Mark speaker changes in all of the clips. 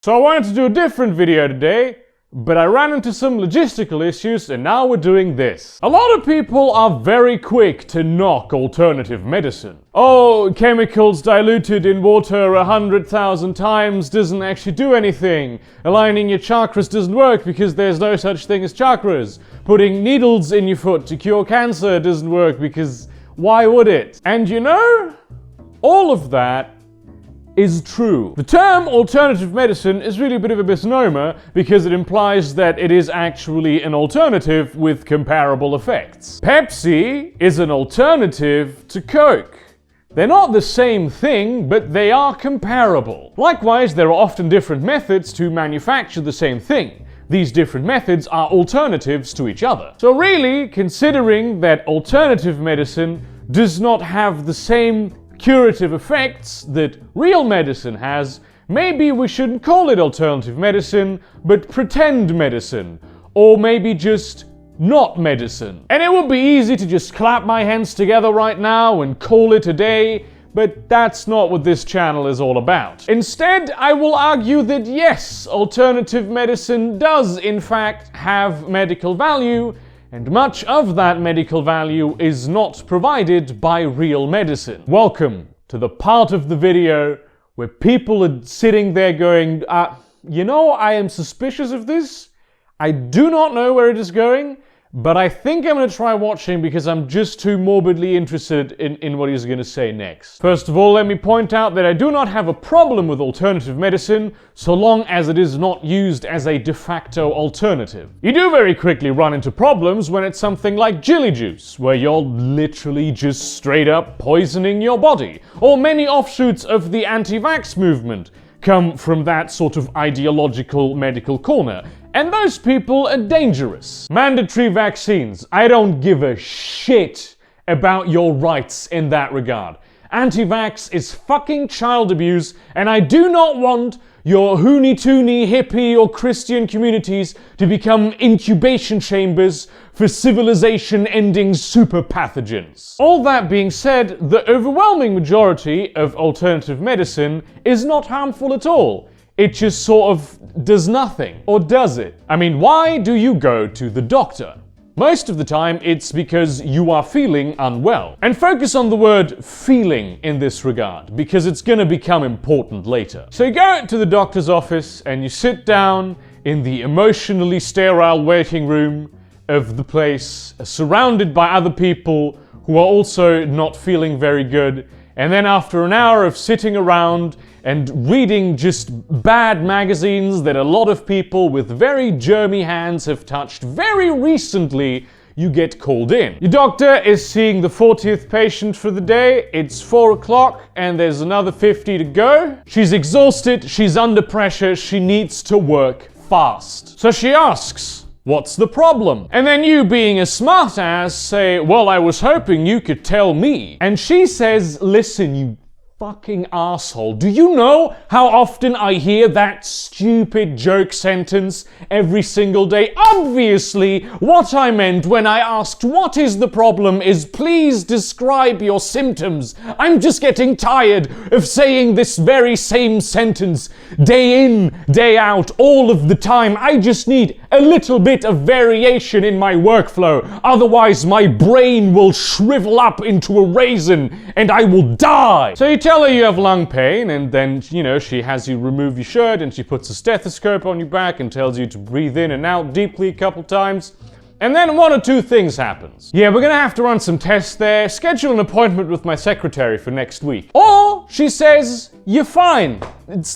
Speaker 1: So I wanted to do a different video today, but I ran into some logistical issues and now we're doing this. A lot of people are very quick to knock alternative medicine. Oh, chemicals diluted in water 100,000 times doesn't actually do anything. Aligning your chakras doesn't work because there's no such thing as chakras. Putting needles in your foot to cure cancer doesn't work because why would it? And you know, all of that is true. The term alternative medicine is really a bit of a misnomer because it implies that it is actually an alternative with comparable effects. Pepsi is an alternative to Coke. They're not the same thing, but they are comparable. Likewise, there are often different methods to manufacture the same thing. These different methods are alternatives to each other. So really, considering that alternative medicine does not have the same curative effects that real medicine has, maybe we shouldn't call it alternative medicine, but pretend medicine. Or maybe just not medicine. And it would be easy to just clap my hands together right now and call it a day, but that's not what this channel is all about. Instead, I will argue that yes, alternative medicine does in fact have medical value, and much of that medical value is not provided by real medicine. Welcome to the part of the video where people are sitting there going, you know, I am suspicious of this. I do not know where it is going, but I think I'm going to try watching because I'm just too morbidly interested in what he's going to say next. First of all, let me point out that I do not have a problem with alternative medicine so long as it is not used as a de facto alternative. You do very quickly run into problems when it's something like chili juice, where you're literally just straight up poisoning your body. Or many offshoots of the anti-vaxx movement come from that sort of ideological medical corner. And those people are dangerous. Mandatory vaccines. I don't give a shit about your rights in that regard. Anti-vaxx is fucking child abuse, and I do not want your hoony-toony hippie or Christian communities to become incubation chambers for civilization-ending super pathogens. All that being said, the overwhelming majority of alternative medicine is not harmful at all. It just sort of does nothing. Or does it? I mean, why do you go to the doctor? Most of the time, it's because you are feeling unwell. And focus on the word feeling in this regard, because it's gonna become important later. So you go to the doctor's office and you sit down in the emotionally sterile waiting room of the place, surrounded by other people who are also not feeling very good. And then after an hour of sitting around and reading just bad magazines that a lot of people with very germy hands have touched very recently, you get called in. Your doctor is seeing the 40th patient for the day. It's 4 o'clock and there's another 50 to go. She's exhausted, she's under pressure, she needs to work fast. So she asks, what's the problem? And then you, being a smartass, say, well, I was hoping you could tell me. And she says, listen, you fucking asshole. Do you know how often I hear that stupid joke sentence every single day? Obviously, what I meant when I asked what is the problem is please describe your symptoms. I'm just getting tired of saying this very same sentence day in, day out, all of the time. I just need a little bit of variation in my workflow. Otherwise, my brain will shrivel up into a raisin and I will die. So you tell her you have lung pain, and then, you know, she has you remove your shirt and she puts a stethoscope on your back and tells you to breathe in and out deeply a couple times. And then one or two things happens. Yeah, we're gonna have to run some tests there, schedule an appointment with my secretary for next week. Or she says, you're fine.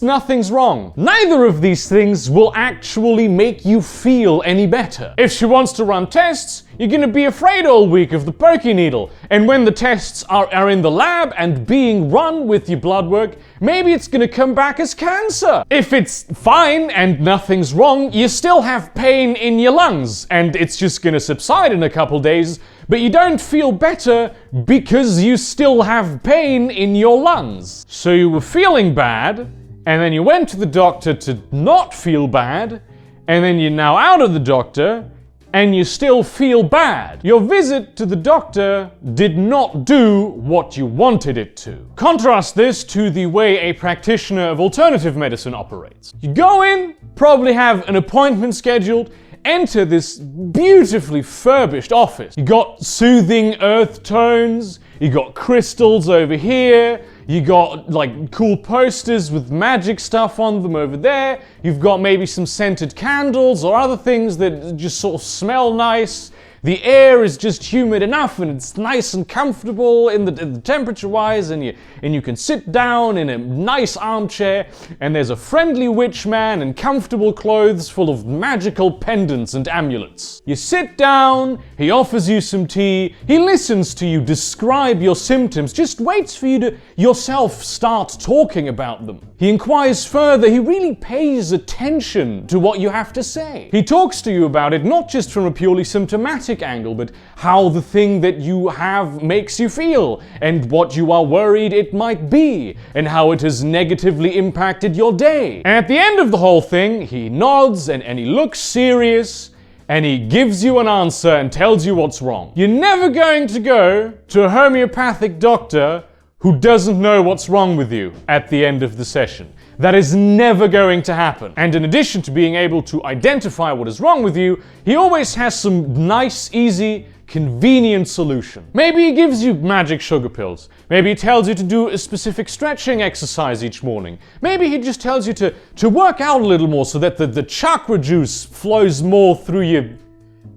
Speaker 1: Nothing's wrong. Neither of these things will actually make you feel any better. If she wants to run tests, you're gonna be afraid all week of the pokey needle. And when the tests are in the lab and being run with your blood work, maybe it's gonna come back as cancer. If it's fine and nothing's wrong, you still have pain in your lungs and it's just gonna subside in a couple days, but you don't feel better because you still have pain in your lungs. So you were feeling bad, and then you went to the doctor to not feel bad, and then you're now out of the doctor, and you still feel bad. Your visit to the doctor did not do what you wanted it to. Contrast this to the way a practitioner of alternative medicine operates. You go in, probably have an appointment scheduled, enter this beautifully furbished office. You got soothing earth tones, you got crystals over here, you got like cool posters with magic stuff on them over there, you've got maybe some scented candles or other things that just sort of smell nice. The air is just humid enough and it's nice and comfortable in the temperature-wise, and you can sit down in a nice armchair, and there's a friendly witch man in comfortable clothes full of magical pendants and amulets. You sit down, he offers you some tea, he listens to you describe your symptoms, just waits for you to yourself start talking about them. He inquires further, he really pays attention to what you have to say. He talks to you about it not just from a purely symptomatic angle, but how the thing that you have makes you feel, and what you are worried it might be, and how it has negatively impacted your day. And at the end of the whole thing, he nods and he looks serious, and he gives you an answer and tells you what's wrong. You're never going to go to a homeopathic doctor who doesn't know what's wrong with you at the end of the session. That is never going to happen. And in addition to being able to identify what is wrong with you, he always has some nice, easy, convenient solution. Maybe he gives you magic sugar pills. Maybe he tells you to do a specific stretching exercise each morning. Maybe he just tells you to work out a little more so that the chakra juice flows more through your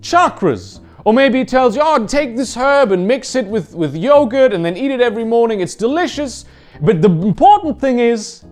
Speaker 1: chakras. Or maybe he tells you, oh, take this herb and mix it with yogurt and then eat it every morning. It's delicious. But the important thing is,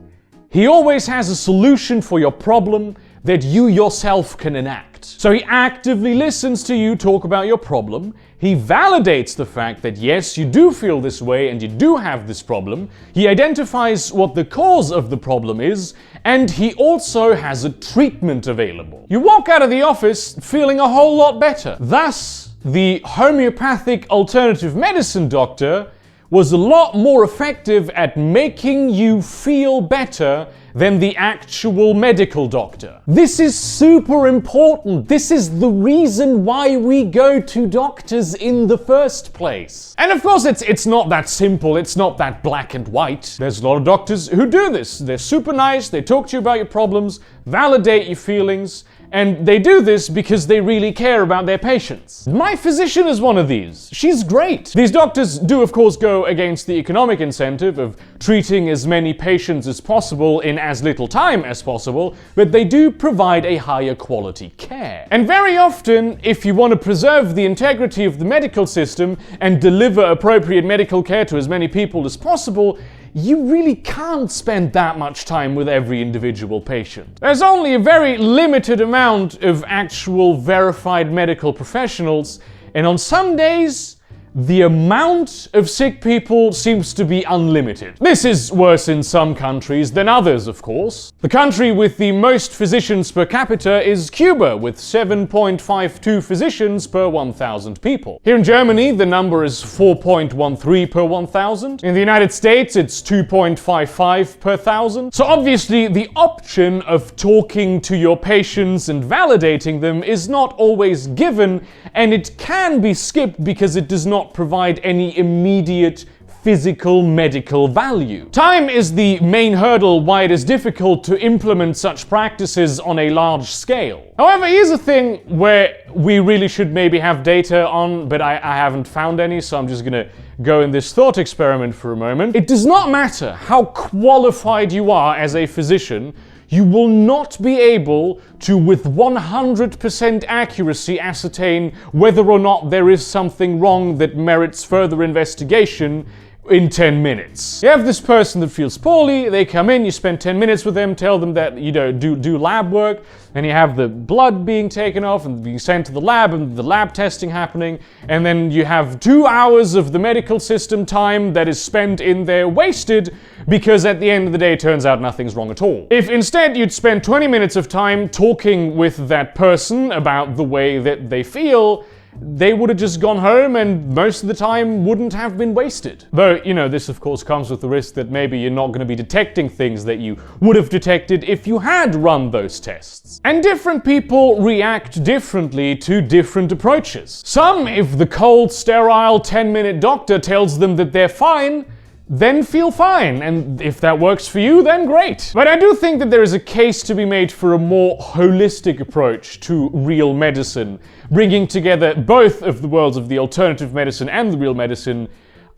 Speaker 1: he always has a solution for your problem that you yourself can enact. So he actively listens to you talk about your problem. He validates the fact that yes, you do feel this way and you do have this problem. He identifies what the cause of the problem is, and he also has a treatment available. You walk out of the office feeling a whole lot better. Thus, the homeopathic alternative medicine doctor was a lot more effective at making you feel better than the actual medical doctor. This is super important. This is the reason why we go to doctors in the first place. And of course, it's not that simple. It's not that black and white. There's a lot of doctors who do this. They're super nice. They talk to you about your problems, validate your feelings, and they do this because they really care about their patients. My physician is one of these. She's great. These doctors do, of course, go against the economic incentive of treating as many patients as possible in as little time as possible, but they do provide a higher quality care. And very often, if you want to preserve the integrity of the medical system and deliver appropriate medical care to as many people as possible, you really can't spend that much time with every individual patient. There's only a very limited amount of actual verified medical professionals, and on some days, the amount of sick people seems to be unlimited. This is worse in some countries than others, of course. The country with the most physicians per capita is Cuba, with 7.52 physicians per 1,000 people. Here in Germany, the number is 4.13 per 1,000. In the United States, it's 2.55 per 1,000. So obviously, the option of talking to your patients and validating them is not always given, and it can be skipped because it does not provide any immediate physical medical value. Time is the main hurdle why it is difficult to implement such practices on a large scale. However, here's a thing where we really should maybe have data on, but I haven't found any, so I'm just gonna go in this thought experiment for a moment. It does not matter how qualified you are as a physician, you will not be able to, with 100% accuracy, ascertain whether or not there is something wrong that merits further investigation in 10 minutes. You have this person that feels poorly, they come in, you spend 10 minutes with them, tell them that you do lab work, and you have the blood being taken off and being sent to the lab and the lab testing happening, and then you have 2 hours of the medical system time that is spent in there wasted because at the end of the day it turns out nothing's wrong at all. If instead you'd spend 20 minutes of time talking with that person about the way that they feel, they would have just gone home and most of the time wouldn't have been wasted. Though, you know, this of course comes with the risk that maybe you're not going to be detecting things that you would have detected if you had run those tests. And different people react differently to different approaches. Some, if the cold, sterile 10-minute doctor tells them that they're fine, then feel fine, and if that works for you, then great. But I do think that there is a case to be made for a more holistic approach to real medicine, bringing together both of the worlds of the alternative medicine and the real medicine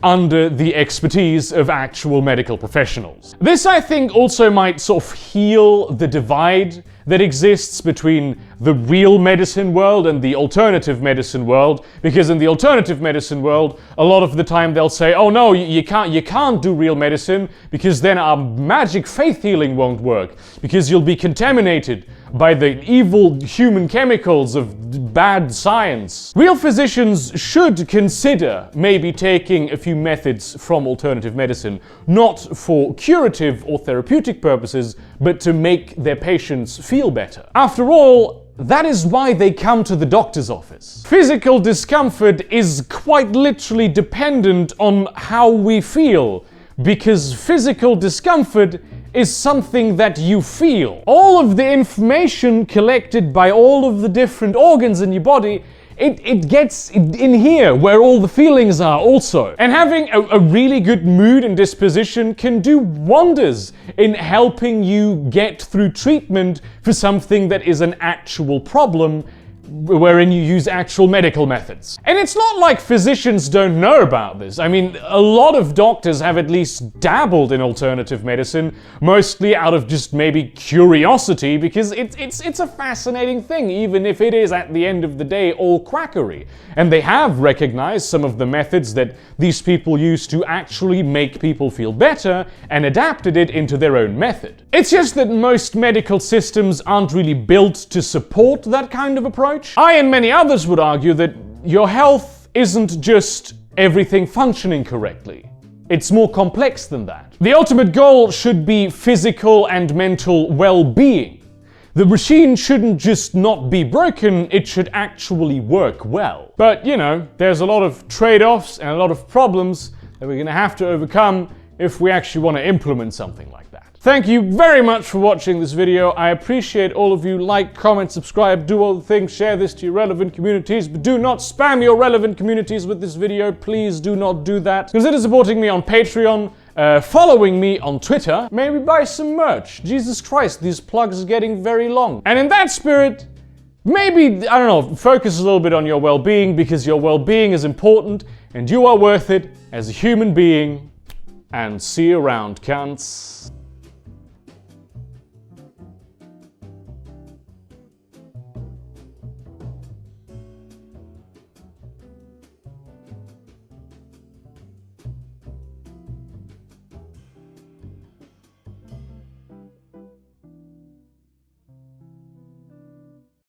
Speaker 1: under the expertise of actual medical professionals. This, I think, also might sort of heal the divide that exists between the real medicine world and the alternative medicine world, because in the alternative medicine world, a lot of the time they'll say, oh no, you can't do real medicine because then our magic faith healing won't work, because you'll be contaminated by the evil human chemicals of bad science. Real physicians should consider maybe taking a few methods from alternative medicine, not for curative or therapeutic purposes, but to make their patients feel better. After all, that is why they come to the doctor's office. Physical discomfort is quite literally dependent on how we feel, because physical discomfort is something that you feel. All of the information collected by all of the different organs in your body, it gets in here where all the feelings are also. And having a really good mood and disposition can do wonders in helping you get through treatment for something that is an actual problem, wherein you use actual medical methods. And it's not like physicians don't know about this. I mean, a lot of doctors have at least dabbled in alternative medicine, mostly out of just maybe curiosity, because it's a fascinating thing, even if it is at the end of the day all quackery. And they have recognized some of the methods that these people use to actually make people feel better and adapted it into their own method. It's just that most medical systems aren't really built to support that kind of approach. I and many others would argue that your health isn't just everything functioning correctly. It's more complex than that. The ultimate goal should be physical and mental well-being. The machine shouldn't just not be broken, it should actually work well. But, you know, there's a lot of trade-offs and a lot of problems that we're gonna have to overcome if we actually want to implement something like that. Thank you very much for watching this video. I appreciate all of you. Like, comment, subscribe, do all the things, share this to your relevant communities, but do not spam your relevant communities with this video. Please do not do that. Consider supporting me on Patreon, following me on Twitter, maybe buy some merch. Jesus Christ, these plugs are getting very long. And in that spirit, maybe, I don't know, focus a little bit on your well-being, because your well-being is important and you are worth it as a human being. And see you around, cunts.